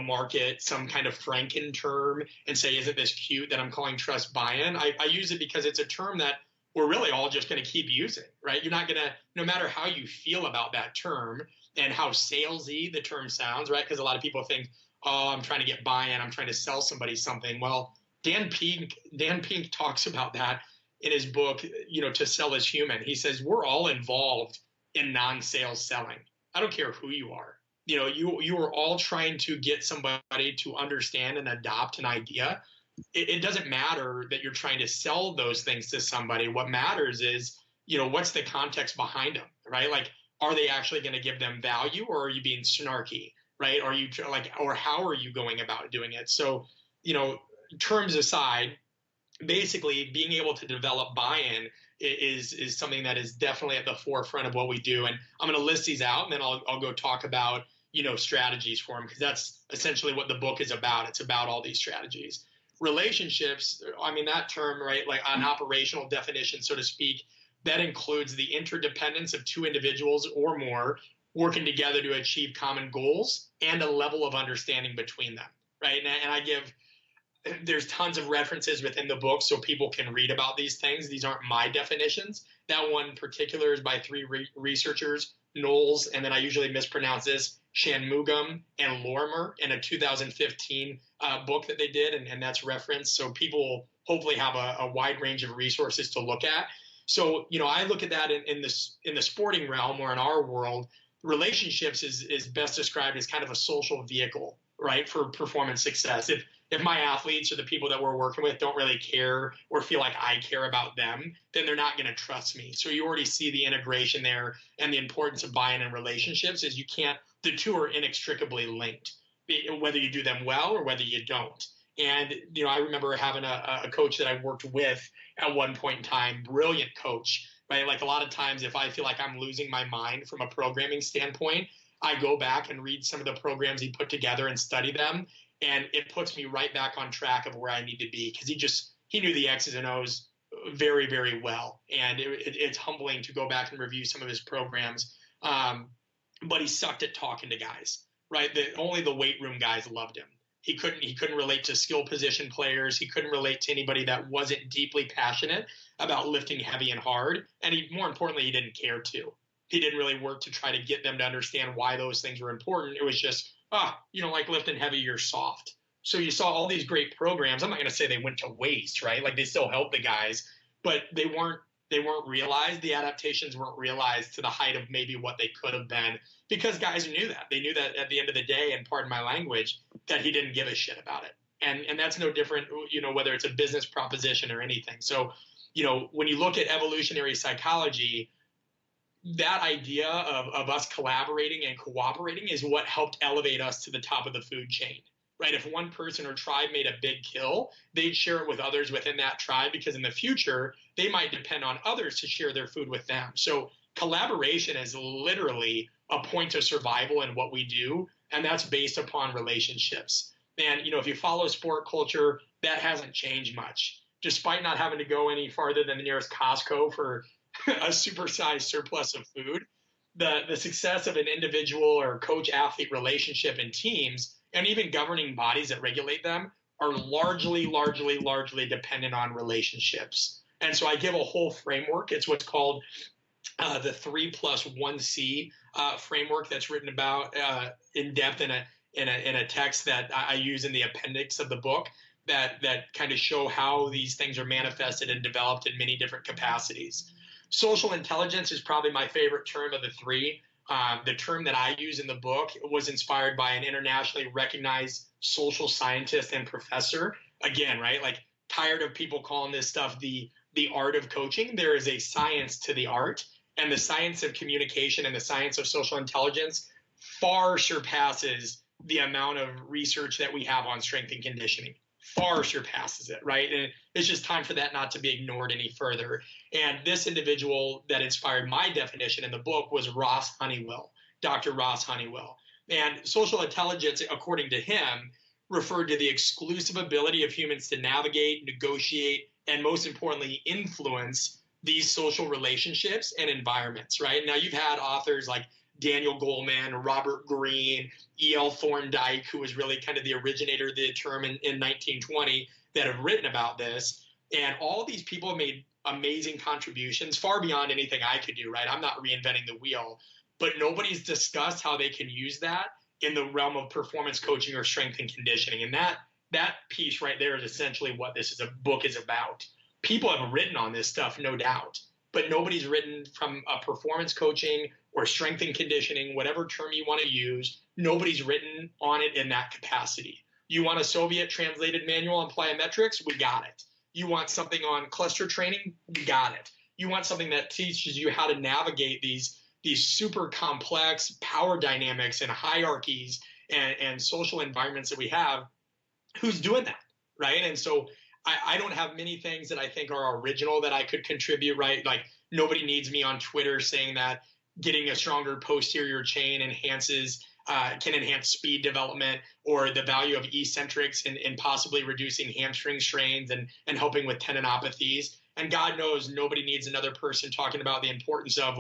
market some kind of Franken term and say, isn't this cute that I'm calling trust buy-in? I use it because it's a term that we're really all just going to keep using, right? You're not going to, no matter how you feel about that term and how salesy the term sounds, right? Because a lot of people think, oh, I'm trying to get buy-in, I'm trying to sell somebody something. Well, Dan Pink talks about that in his book, To Sell is Human. He says, we're all involved in non-sales selling. I don't care who you are. You are all trying to get somebody to understand and adopt an idea. It doesn't matter that you're trying to sell those things to somebody. What matters is, what's the context behind them, right? Like, are they actually going to give them value, or are you being snarky, right? Are you or how are you going about doing it? So, terms aside, basically being able to develop buy-in is something that is definitely at the forefront of what we do. And I'm going to list these out, and then I'll go talk about, strategies for them, because that's essentially what the book is about. It's about all these strategies. Relationships, I mean, that term, right, like an operational definition, so to speak, that includes the interdependence of two individuals or more working together to achieve common goals and a level of understanding between them, right? And there's tons of references within the book so people can read about these things. These aren't my definitions. That one in particular is by three researchers, Knowles, and then I usually mispronounce this, Shanmugam and Lorimer, in a 2015 book that they did, and that's referenced. So people will hopefully have a wide range of resources to look at. So, I look at that in the sporting realm, or in our world, relationships is best described as kind of a social vehicle, right, for performance success. If my athletes or the people that we're working with don't really care or feel like I care about them, then they're not going to trust me. So you already see the integration there, and the importance of buy-in in relationships is the two are inextricably linked, whether you do them well or whether you don't. And, I remember having a coach that I worked with at one point in time, brilliant coach, right? Like, a lot of times if I feel like I'm losing my mind from a programming standpoint, I go back and read some of the programs he put together and study them. And it puts me right back on track of where I need to be, because he knew the X's and O's very, very well. And it's humbling to go back and review some of his programs. But he sucked at talking to guys, right? Only the weight room guys loved him. He couldn't relate to skill position players. He couldn't relate to anybody that wasn't deeply passionate about lifting heavy and hard. And more importantly, he didn't care to. He didn't really work to try to get them to understand why those things were important. It was just, you don't like lifting heavy, you're soft. So you saw all these great programs. I'm not going to say they went to waste, right? Like, they still helped the guys, but they weren't realized. The adaptations weren't realized to the height of maybe what they could have been, because guys knew that. They knew that at the end of the day, and pardon my language, that he didn't give a shit about it. And that's no different, whether it's a business proposition or anything. So, when you look at evolutionary psychology, that idea of us collaborating and cooperating is what helped elevate us to the top of the food chain, right? If one person or tribe made a big kill, they'd share it with others within that tribe, because in the future, they might depend on others to share their food with them. So collaboration is literally a point of survival in what we do, and that's based upon relationships. And, if you follow sport culture, that hasn't changed much. Despite not having to go any farther than the nearest Costco for a supersized surplus of food, the success of an individual or coach-athlete relationship in teams, and even governing bodies that regulate them, are largely dependent on relationships. And so I give a whole framework. It's what's called the 3+1C framework, that's written about in depth in a text that I use in the appendix of the book, that kind of show how these things are manifested and developed in many different capacities. Social intelligence is probably my favorite term of the three. The term that I use in the book was inspired by an internationally recognized social scientist and professor. Again, right? Like, tired of people calling this stuff the art of coaching. There is a science to the art, and the science of communication and the science of social intelligence far surpasses the amount of research that we have on strength and conditioning. Far surpasses it, right? And it's just time for that not to be ignored any further. And this individual that inspired my definition in the book was Ross Honeywell, Dr. Ross Honeywell. And social intelligence, according to him, referred to the exclusive ability of humans to navigate, negotiate, and most importantly, influence these social relationships and environments, right? Now, you've had authors like Daniel Goleman, Robert Greene, E.L. Thorndike, who was really kind of the originator of the term in 1920, that have written about this. And all these people have made amazing contributions, far beyond anything I could do, right? I'm not reinventing the wheel, but nobody's discussed how they can use that in the realm of performance coaching or strength and conditioning. And that piece right there is essentially what this book is about. People have written on this stuff, no doubt, but nobody's written from a performance coaching or strength and conditioning, whatever term you want to use. Nobody's written on it in that capacity. You want a Soviet translated manual on plyometrics? We got it. You want something on cluster training? We got it. You want something that teaches you how to navigate these super complex power dynamics and hierarchies and social environments that we have? Who's doing that, right? And so I don't have many things that I think are original that I could contribute, right? Like, nobody needs me on Twitter saying that getting a stronger posterior chain can enhance speed development, or the value of eccentrics in possibly reducing hamstring strains and helping with tendinopathies. And God knows nobody needs another person talking about the importance of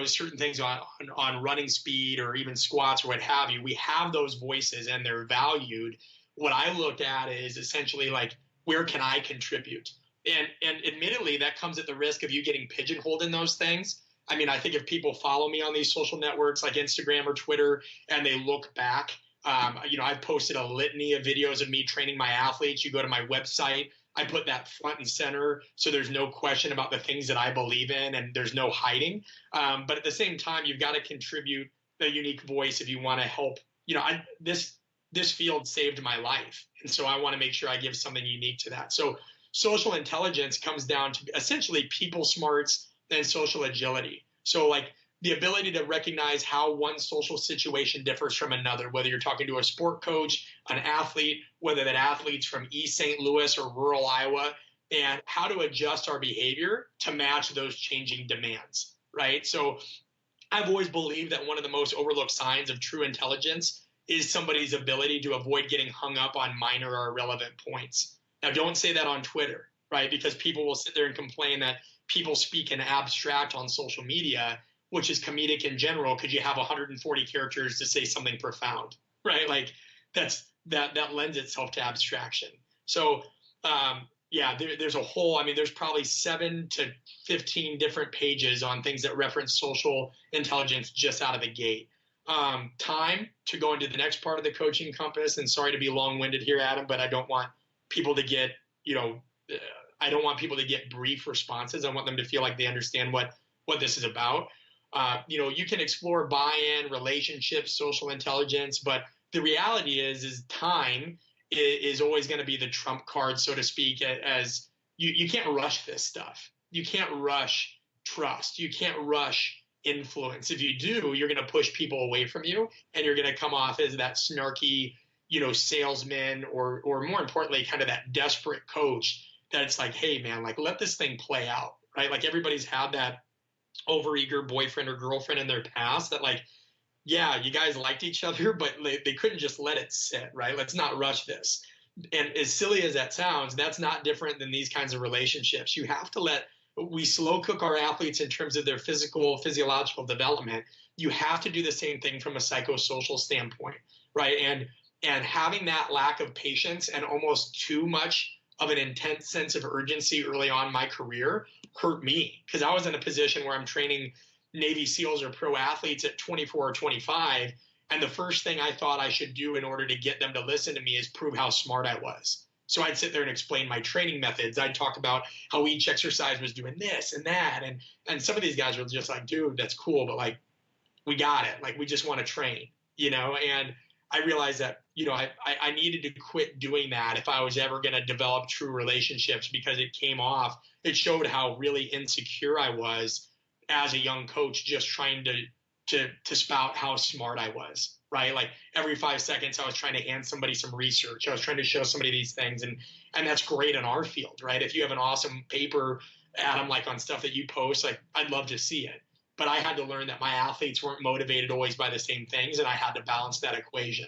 certain things on running speed or even squats or what have you. We have those voices and they're valued. What I look at is essentially like, where can I contribute? And admittedly, that comes at the risk of you getting pigeonholed in those things. I mean, I think if people follow me on these social networks like Instagram or Twitter and they look back, I've posted a litany of videos of me training my athletes. You go to my website, I put that front and center, so there's no question about the things that I believe in and there's no hiding. But at the same time, you've got to contribute a unique voice if you want to help. This field saved my life, and so I want to make sure I give something unique to that. So social intelligence comes down to essentially people smarts and social agility. So like the ability to recognize how one social situation differs from another, whether you're talking to a sport coach, an athlete, whether that athlete's from East St. Louis or rural Iowa, and how to adjust our behavior to match those changing demands, right? So I've always believed that one of the most overlooked signs of true intelligence is somebody's ability to avoid getting hung up on minor or irrelevant points. Now, don't say that on Twitter, right? Because people will sit there and complain that people speak in abstract on social media, which is comedic in general, because you have 140 characters to say something profound, right? Like that lends itself to abstraction. So there's a whole, there's probably 7 to 15 different pages on things that reference social intelligence just out of the gate. Time to go into the next part of the coaching compass, and sorry to be long-winded here, Adam, but I don't want people to get, I don't want people to get brief responses. I want them to feel like they understand what this is about. You can explore buy-in, relationships, social intelligence, but the reality is time is always going to be the trump card, so to speak, as you can't rush this stuff. You can't rush trust. You can't rush influence. If you do, you're going to push people away from you, and you're going to come off as that snarky, salesman, or more importantly, kind of that desperate coach that it's like, hey man, like let this thing play out, right? Like everybody's had that overeager boyfriend or girlfriend in their past that like, yeah, you guys liked each other, but they couldn't just let it sit, right? Let's not rush this. And as silly as that sounds, that's not different than these kinds of relationships. You have to we slow cook our athletes in terms of their physiological development. You have to do the same thing from a psychosocial standpoint, right? And having that lack of patience and almost too much of an intense sense of urgency early on in my career hurt me, because I was in a position where I'm training Navy SEALs or pro athletes at 24 or 25. And the first thing I thought I should do in order to get them to listen to me is prove how smart I was. So I'd sit there and explain my training methods. I'd talk about how each exercise was doing this and that. And some of these guys were just like, dude, that's cool, but like, we got it. Like, we just want to train, and I realized that, I needed to quit doing that if I was ever going to develop true relationships, because it showed how really insecure I was as a young coach, just trying to spout how smart I was, right? Like every 5 seconds I was trying to hand somebody some research. I was trying to show somebody these things. And that's great in our field, right? If you have an awesome paper, Adam, like on stuff that you post, like I'd love to see it. But I had to learn that my athletes weren't motivated always by the same things, and I had to balance that equation.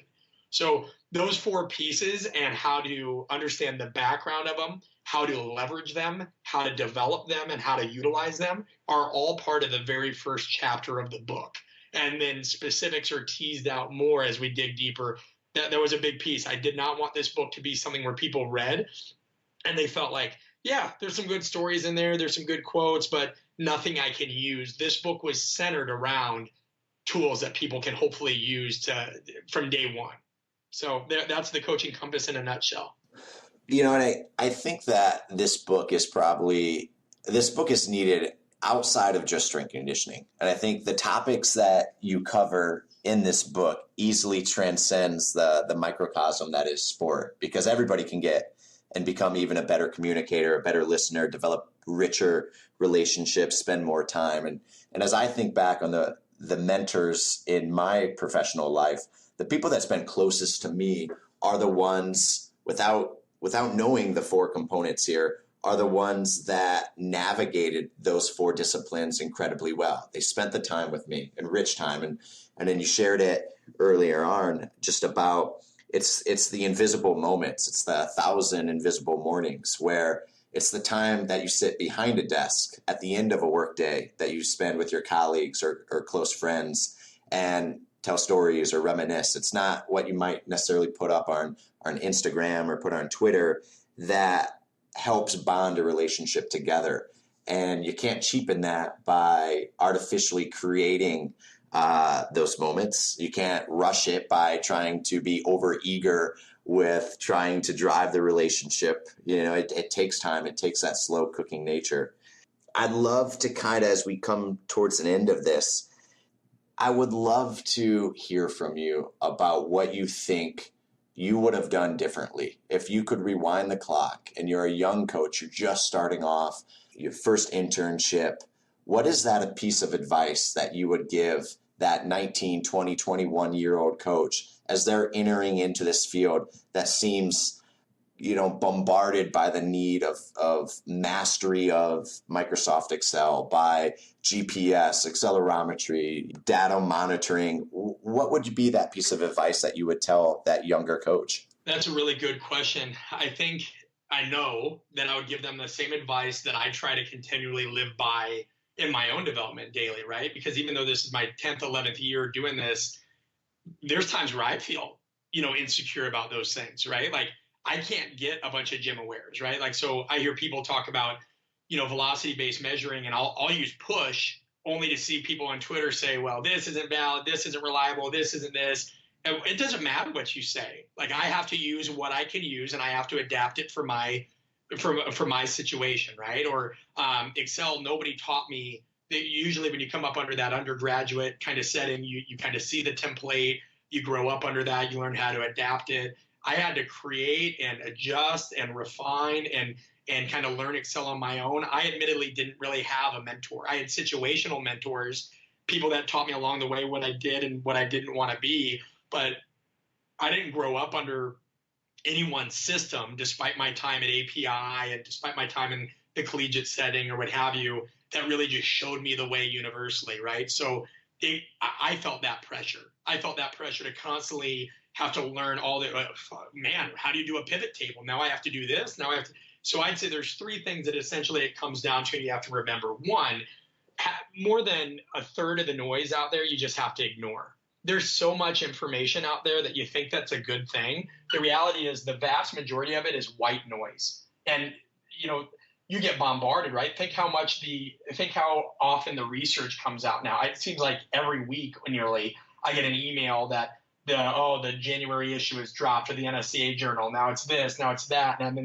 So those 4 pieces, and how to understand the background of them, how to leverage them, how to develop them, and how to utilize them are all part of the very first chapter of the book. And then specifics are teased out more as we dig deeper. That was a big piece. I did not want this book to be something where people read and they felt like, yeah, there's some good stories in there, there's some good quotes, but nothing I can use. This book was centered around tools that people can hopefully use from day one. So that's the coaching compass in a nutshell. And I think that this book is needed outside of just strength conditioning. And I think the topics that you cover in this book easily transcends the microcosm that is sport, because everybody can get and become even a better communicator, a better listener, develop richer relationships, spend more time. And as I think back on the mentors in my professional life, the people that's been closest to me are the ones, without knowing the 4 components here, are the ones that navigated those 4 disciplines incredibly well. They spent the time with me, enriched time. And then you shared it earlier on just about it's the invisible moments. It's the 1,000 invisible mornings where it's the time that you sit behind a desk at the end of a workday that you spend with your colleagues or close friends and tell stories or reminisce. It's not what you might necessarily put up on Instagram or put on Twitter that helps bond a relationship together. And you can't cheapen that by artificially creating those moments. You can't rush it by trying to be overeager with trying to drive the relationship. It takes time. It takes that slow cooking nature. I'd love to kind of, as we come towards an end of this, I would love to hear from you about what you think you would have done differently. If you could rewind the clock and you're a young coach, you're just starting off, your first internship, what is that a piece of advice that you would give that 19, 20, 21-year-old coach as they're entering into this field that seems, bombarded by the need of mastery of Microsoft Excel, by GPS, accelerometry, data monitoring? What would be that piece of advice that you would tell that younger coach? That's a really good question. I know that I would give them the same advice that I try to continually live by in my own development daily, right? Because even though this is my 10th, 11th year doing this, there's times where I feel, insecure about those things, right? Like I can't get a bunch of gym awares, right? Like, so I hear people talk about, velocity-based measuring, and I'll use push only to see people on Twitter say, well, this isn't valid, this isn't reliable, this isn't this. And it doesn't matter what you say. Like I have to use what I can use, and I have to adapt it for my situation, right? Or Excel, nobody taught me that usually when you come up under that undergraduate kind of setting, you kind of see the template, you grow up under that, you learn how to adapt it. I had to create and adjust and refine and kind of learn Excel on my own. I admittedly didn't really have a mentor. I had situational mentors, people that taught me along the way what I did and what I didn't want to be, but I didn't grow up under anyone's system, despite my time at API and despite my time in the collegiate setting or what have you, that really just showed me the way universally, right? So I felt that pressure. I felt that pressure to constantly have to learn all the, man, how do you do a pivot table? Now I have to do this. Now I have to. So I'd say there's three things that essentially it comes down to, and you have to remember. One, more than a third of the noise out there, you just have to ignore. There's so much information out there that you think that's a good thing. The reality is the vast majority of it is white noise. And, you get bombarded, right? Think how often the research comes out now. It seems like every week nearly I get an email that the January issue is dropped, or the NSCA journal. Now it's this, now it's that. And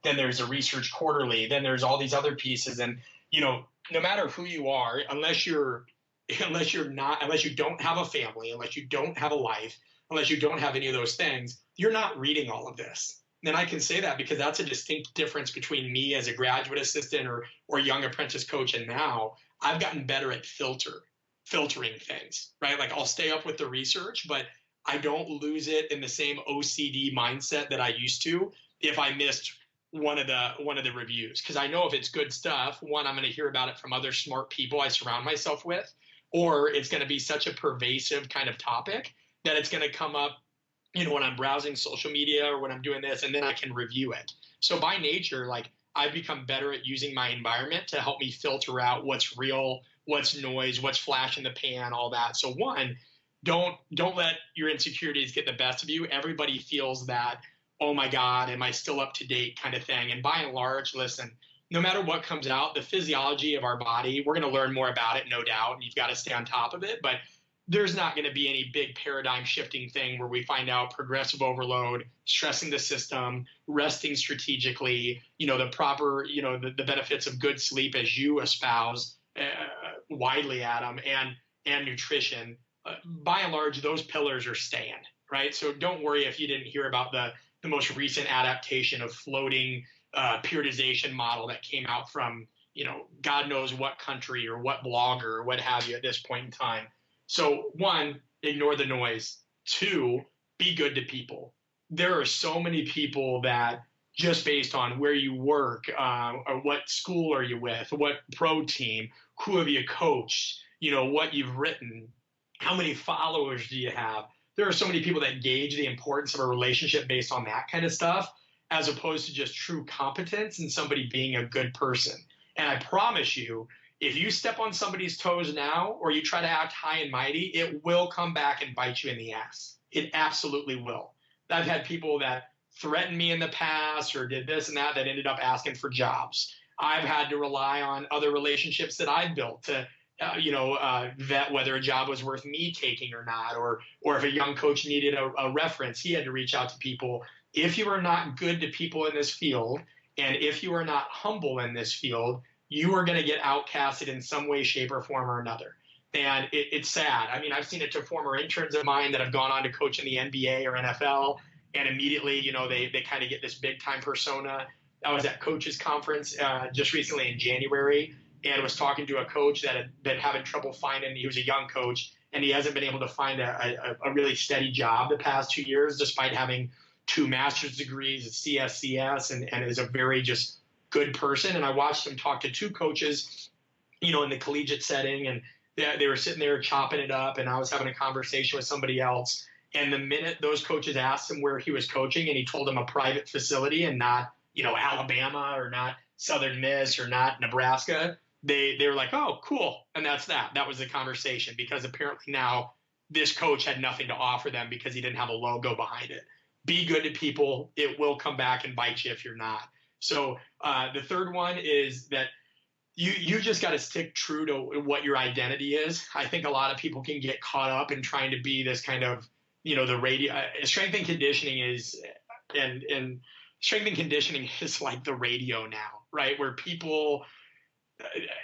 then there's a research quarterly. Then there's all these other pieces. And, no matter who you are, unless you don't have a family, unless you don't have a life, unless you don't have any of those things, you're not reading all of this. And I can say that because that's a distinct difference between me as a graduate assistant or young apprentice coach, and now I've gotten better at filtering things, right? Like I'll stay up with the research, but I don't lose it in the same OCD mindset that I used to if I missed one of the reviews, because I know if it's good stuff, one, I'm going to hear about it from other smart people I surround myself with, or it's going to be such a pervasive kind of topic that it's going to come up, when I'm browsing social media or when I'm doing this, and then I can review it. So by nature, like I've become better at using my environment to help me filter out what's real, what's noise, what's flash in the pan, all that. So one, don't let your insecurities get the best of you. Everybody feels that, oh my God, am I still up to date kind of thing. And by and large, listen, no matter what comes out, the physiology of our body, we're going to learn more about it, no doubt, and you've got to stay on top of it. But there's not going to be any big paradigm shifting thing where we find out progressive overload, stressing the system, resting strategically, the proper, the benefits of good sleep as you espouse widely, Adam, and nutrition. By and large, those pillars are staying, right? So don't worry if you didn't hear about the most recent adaptation of floating periodization model that came out from, God knows what country or what blogger or what have you at this point in time. So one, ignore the noise. Two, be good to people. There are so many people that just based on where you work, or what school are you with, what pro team, who have you coached, what you've written, how many followers do you have? There are so many people that gauge the importance of a relationship based on that kind of stuff, as opposed to just true competence and somebody being a good person. And I promise you, if you step on somebody's toes now, or you try to act high and mighty, it will come back and bite you in the ass. It absolutely will. I've had people that threatened me in the past or did this and that ended up asking for jobs. I've had to rely on other relationships that I've built to vet whether a job was worth me taking or not, or if a young coach needed a reference, he had to reach out to people. If you are not good to people in this field, and if you are not humble in this field, you are going to get outcasted in some way, shape, or form or another. And it's sad. I mean, I've seen it to former interns of mine that have gone on to coach in the NBA or NFL, and immediately, they kind of get this big time persona. I was at Coaches Conference just recently in January, and was talking to a coach that had been having trouble finding. He was a young coach, and he hasn't been able to find a really steady job the past 2 years, despite having 2 master's degrees at CSCS, and is a very just good person. And I watched him talk to 2 coaches, in the collegiate setting, and they were sitting there chopping it up, and I was having a conversation with somebody else. And the minute those coaches asked him where he was coaching, and he told them a private facility and not, Alabama or not Southern Miss or not Nebraska, they were like, oh, cool. And that's that. That was the conversation, because apparently now this coach had nothing to offer them because he didn't have a logo behind it. Be good to people. It will come back and bite you if you're not. So the third one is that you just got to stick true to what your identity is. I think a lot of people can get caught up in trying to be this kind of, the radio. Strength and conditioning is, and strength and conditioning is like the radio now, right? Where people,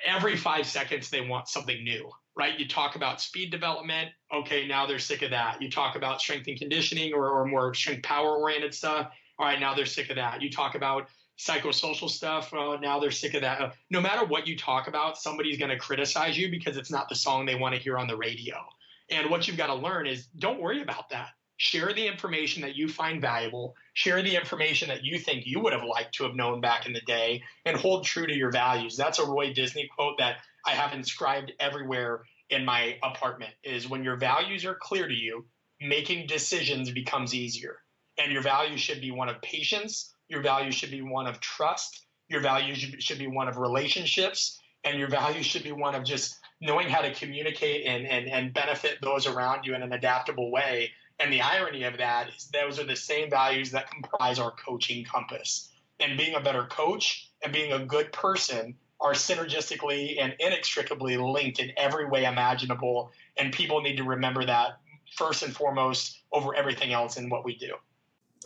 every 5 seconds, they want something new, right? You talk about speed development. Okay, now they're sick of that. You talk about strength and conditioning or more strength power oriented stuff. All right, now they're sick of that. You talk about psychosocial stuff. Now they're sick of that. No matter what you talk about, somebody's going to criticize you because it's not the song they want to hear on the radio. And what you've got to learn is don't worry about that. Share the information that you find valuable. Share the information that you think you would have liked to have known back in the day, and hold true to your values. That's a Roy Disney quote that I have inscribed everywhere in my apartment, is when your values are clear to you, making decisions becomes easier. And your values should be one of patience. Your values should be one of trust. Your values should be one of relationships. And your values should be one of just knowing how to communicate and benefit those around you in an adaptable way. And the irony of that is those are the same values that comprise our coaching compass. And being a better coach and being a good person are synergistically and inextricably linked in every way imaginable. And people need to remember that first and foremost over everything else in what we do.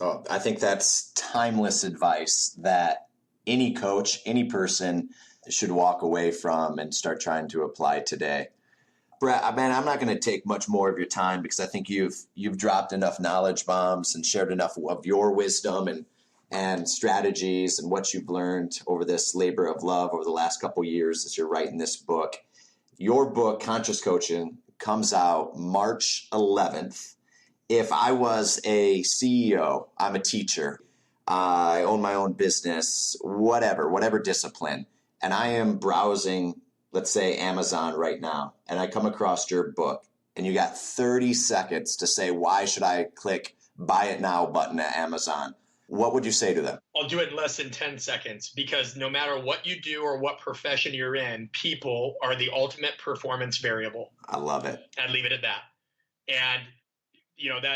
Oh, I think that's timeless advice that any coach, any person should walk away from and start trying to apply today. Brett, man, I'm not going to take much more of your time because I think you've dropped enough knowledge bombs and shared enough of your wisdom and strategies and what you've learned over this labor of love over the last couple of years as you're writing this book. Your book, Conscious Coaching, comes out March 11th. If I was a CEO, I'm a teacher, I own my own business, whatever discipline, and I am browsing, let's say Amazon right now, and I come across your book, and you got 30 seconds to say, why should I click buy it now button at Amazon? What would you say to them? I'll do it in less than 10 seconds, because no matter what you do or what profession you're in, people are the ultimate performance variable. I love it. I'd leave it at that. And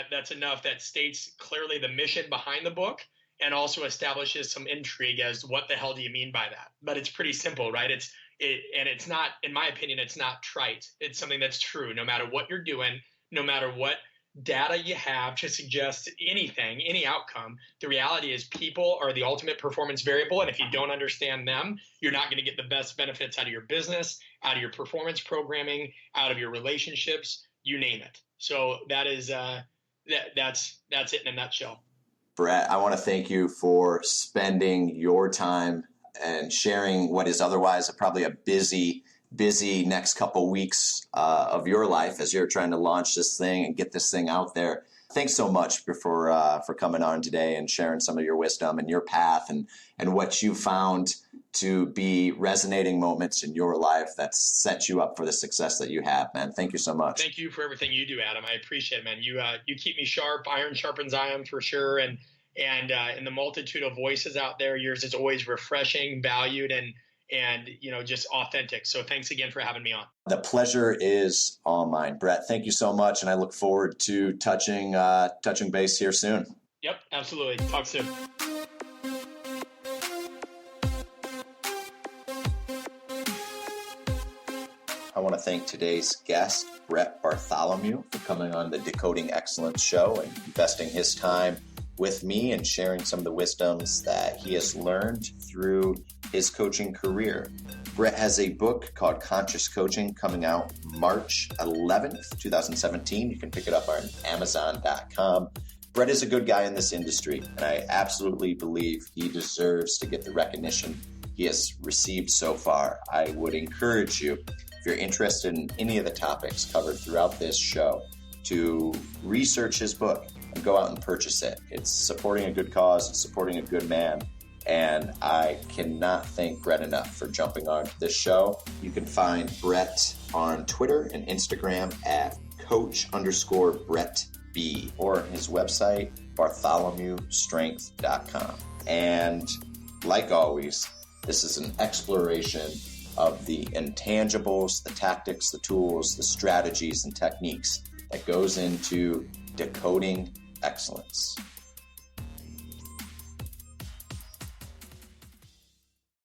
that's enough. That states clearly the mission behind the book and also establishes some intrigue as what the hell do you mean by that? But it's pretty simple, right? And it's not, in my opinion, it's not trite. It's something that's true. No matter what you're doing, no matter what data you have to suggest anything, any outcome, the reality is people are the ultimate performance variable. And if you don't understand them, you're not going to get the best benefits out of your business, out of your performance programming, out of your relationships, you name it. So that is that's it in a nutshell. Brett, I want to thank you for spending your time and sharing what is otherwise probably a busy next couple weeks of your life as you're trying to launch this thing and get this thing out there. Thanks so much for coming on today and sharing some of your wisdom and your path and what you found to be resonating moments in your life that set you up for the success that you have, man. Thank you so much. Thank you for everything you do, Adam. I appreciate it, man. You keep me sharp. Iron sharpens iron for sure. And in the multitude of voices out there, yours is always refreshing, valued, and just authentic. So thanks again for having me on. The pleasure is all mine, Brett. Thank you so much. And I look forward to touching base here soon. Yep, absolutely. Talk soon. I want to thank today's guest, Brett Bartholomew, for coming on the Decoding Excellence show and investing his time with me and sharing some of the wisdoms that he has learned through his coaching career. Brett has a book called Conscious Coaching coming out March 11th, 2017. You can pick it up on Amazon.com. Brett is a good guy in this industry, and I absolutely believe he deserves to get the recognition he has received so far. I would encourage you, if you're interested in any of the topics covered throughout this show, to research his book and go out and purchase it. It's supporting a good cause, it's supporting a good man, and I cannot thank Brett enough for jumping on this show. You can find Brett on Twitter and Instagram at coach_BrettB, or his website, bartholomewstrength.com. And like always, this is an exploration of the intangibles, the tactics, the tools, the strategies, and techniques that goes into decoding excellence.